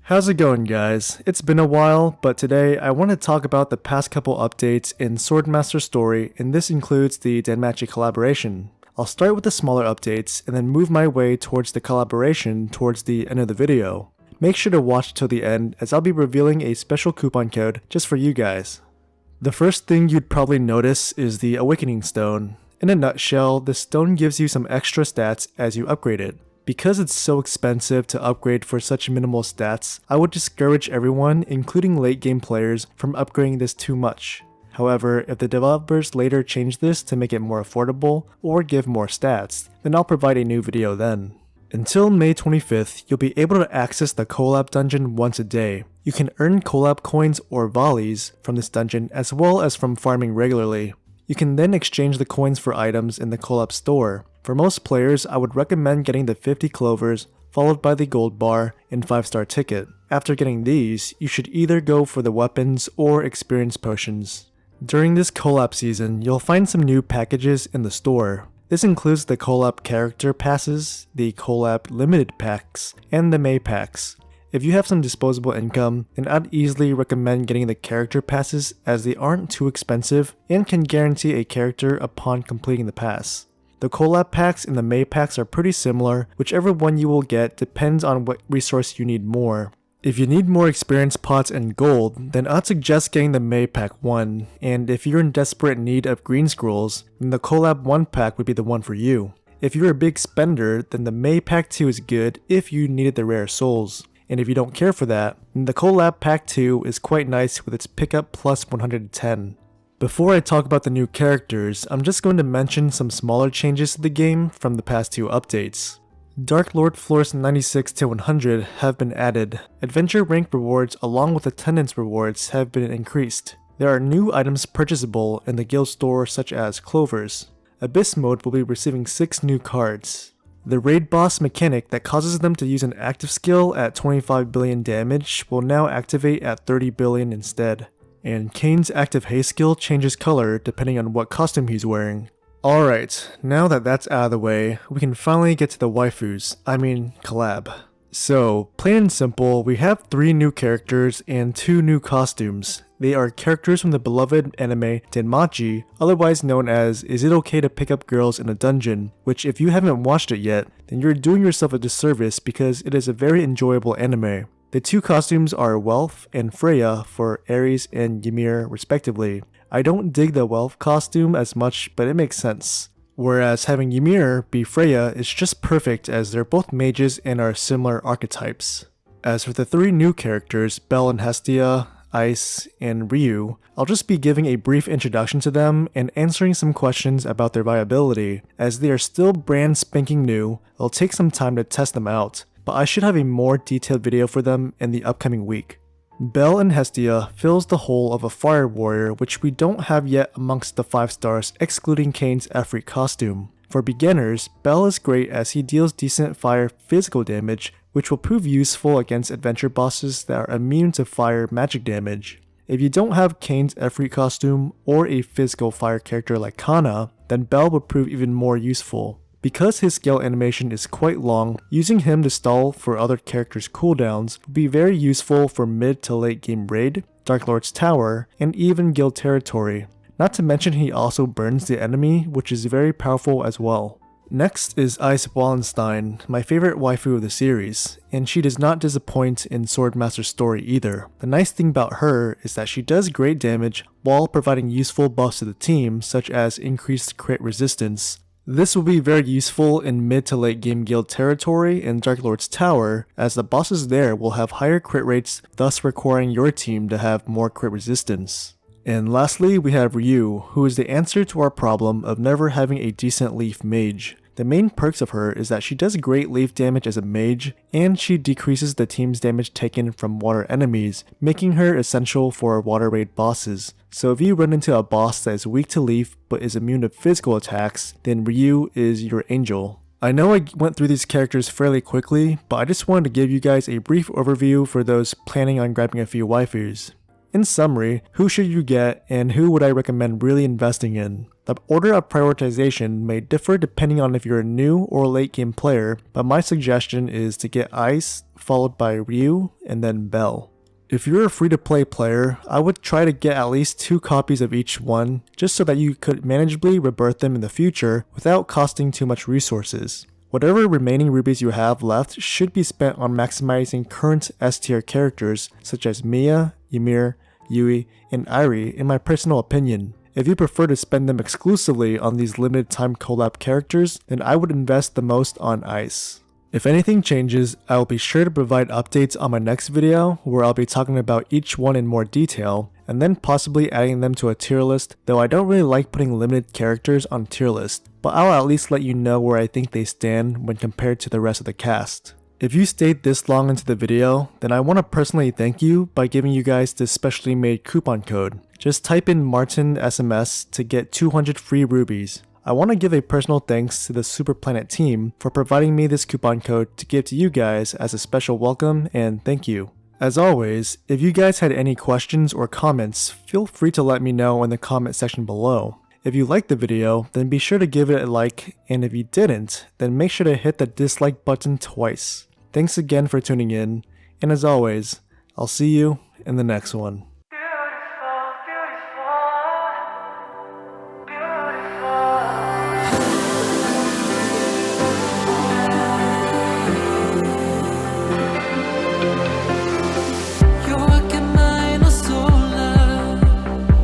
How's it going, guys? It's been a while, but today I want to talk about the past couple updates in Swordmaster Story, and this includes the Danmachi collaboration. I'll start with the smaller updates and then move my way towards the collaboration towards the end of the video. Make sure to watch till the end as I'll be revealing a special coupon code just for you guys. The first thing you'd probably notice is the Awakening Stone. In a nutshell, this stone gives you some extra stats as you upgrade it. Because it's so expensive to upgrade for such minimal stats, I would discourage everyone, including late game players, from upgrading this too much. However, if the developers later change this to make it more affordable or give more stats, then I'll provide a new video then. Until May 25th, you'll be able to access the Collab dungeon once a day. You can earn Collab coins or volleys from this dungeon as well as from farming regularly. You can then exchange the coins for items in the Collab Store. For most players, I would recommend getting the 50 Clovers, followed by the gold bar and 5-star ticket. After getting these, you should either go for the weapons or experience potions. During this Collab season, you'll find some new packages in the store. This includes the Collab Character Passes, the Collab Limited Packs, and the May Packs. If you have some disposable income, then I'd easily recommend getting the Character Passes as they aren't too expensive and can guarantee a character upon completing the pass. The Collab packs and the May packs are pretty similar, whichever one you will get depends on what resource you need more. If you need more experience pots and gold, then I'd suggest getting the May pack 1, and if you're in desperate need of green scrolls, then the Collab 1 pack would be the one for you. If you're a big spender, then the May pack 2 is good if you needed the rare souls. And if you don't care for that, then the Collab pack 2 is quite nice with its pickup plus 110. Before I talk about the new characters, I'm just going to mention some smaller changes to the game from the past two updates. Dark Lord floors 96 to 100 have been added. Adventure rank rewards along with attendance rewards have been increased. There are new items purchasable in the guild store such as Clovers. Abyss mode will be receiving 6 new cards. The raid boss mechanic that causes them to use an active skill at 25 billion damage will now activate at 30 billion instead. And Kane's active haste skill changes color depending on what costume he's wearing. Alright, now that that's out of the way, we can finally get to the waifus, collab. So, plain and simple, we have 3 new characters and 2 new costumes. They are characters from the beloved anime Danmachi, otherwise known as Is It Okay to Pick Up Girls in a Dungeon, which if you haven't watched it yet, then you're doing yourself a disservice because it is a very enjoyable anime. The 2 costumes are Wealth and Freya for Ares and Ymir respectively. I don't dig the Wealth costume as much, but it makes sense. Whereas having Ymir be Freya is just perfect as they're both mages and are similar archetypes. As for the 3 new characters, Belle and Hestia, Ice, and Ryu, I'll just be giving a brief introduction to them and answering some questions about their viability. As they are still brand spanking new, it'll take some time to test them out, but I should have a more detailed video for them in the upcoming week. Belle and Hestia fills the hole of a fire warrior which we don't have yet amongst the 5 stars excluding Kane's Efreet costume. For beginners, Belle is great as he deals decent fire physical damage which will prove useful against adventure bosses that are immune to fire magic damage. If you don't have Kane's Efreet costume or a physical fire character like Kana, then Belle would prove even more useful. Because his scale animation is quite long, using him to stall for other characters' cooldowns would be very useful for mid to late game raid, Dark Lord's Tower, and even guild territory. Not to mention he also burns the enemy, which is very powerful as well. Next is Ice Wallenstein, my favorite waifu of the series, and she does not disappoint in Swordmaster Story either. The nice thing about her is that she does great damage while providing useful buffs to the team such as increased crit resistance. This will be very useful in mid to late game guild territory and Dark Lord's Tower, as the bosses there will have higher crit rates, thus requiring your team to have more crit resistance. And lastly, we have Ryu, who is the answer to our problem of never having a decent leaf mage. The main perks of her is that she does great leaf damage as a mage, and she decreases the team's damage taken from water enemies, making her essential for water raid bosses. So if you run into a boss that is weak to leaf but is immune to physical attacks, then Ryu is your angel. I know I went through these characters fairly quickly, but I just wanted to give you guys a brief overview for those planning on grabbing a few waifus. In summary, who should you get and who would I recommend really investing in? The order of prioritization may differ depending on if you're a new or late game player, but my suggestion is to get Ice, followed by Ryu, and then Bell. If you're a free-to-play player, I would try to get at least 2 copies of each one, just so that you could manageably rebirth them in the future without costing too much resources. Whatever remaining rubies you have left should be spent on maximizing current S tier characters such as Mia, Ymir, Yui, and Airi in my personal opinion. If you prefer to spend them exclusively on these limited time collab characters, then I would invest the most on Ice. If anything changes, I will be sure to provide updates on my next video where I'll be talking about each one in more detail, and then possibly adding them to a tier list, though I don't really like putting limited characters on tier list, but I'll at least let you know where I think they stand when compared to the rest of the cast. If you stayed this long into the video, then I want to personally thank you by giving you guys this specially made coupon code. Just type in Martin SMS to get 200 free rubies. I want to give a personal thanks to the Super Planet team for providing me this coupon code to give to you guys as a special welcome and thank you. As always, if you guys had any questions or comments, feel free to let me know in the comment section below. If you liked the video, then be sure to give it a like, and if you didn't, then make sure to hit the dislike button twice. Thanks again for tuning in, and as always, I'll see you in the next one.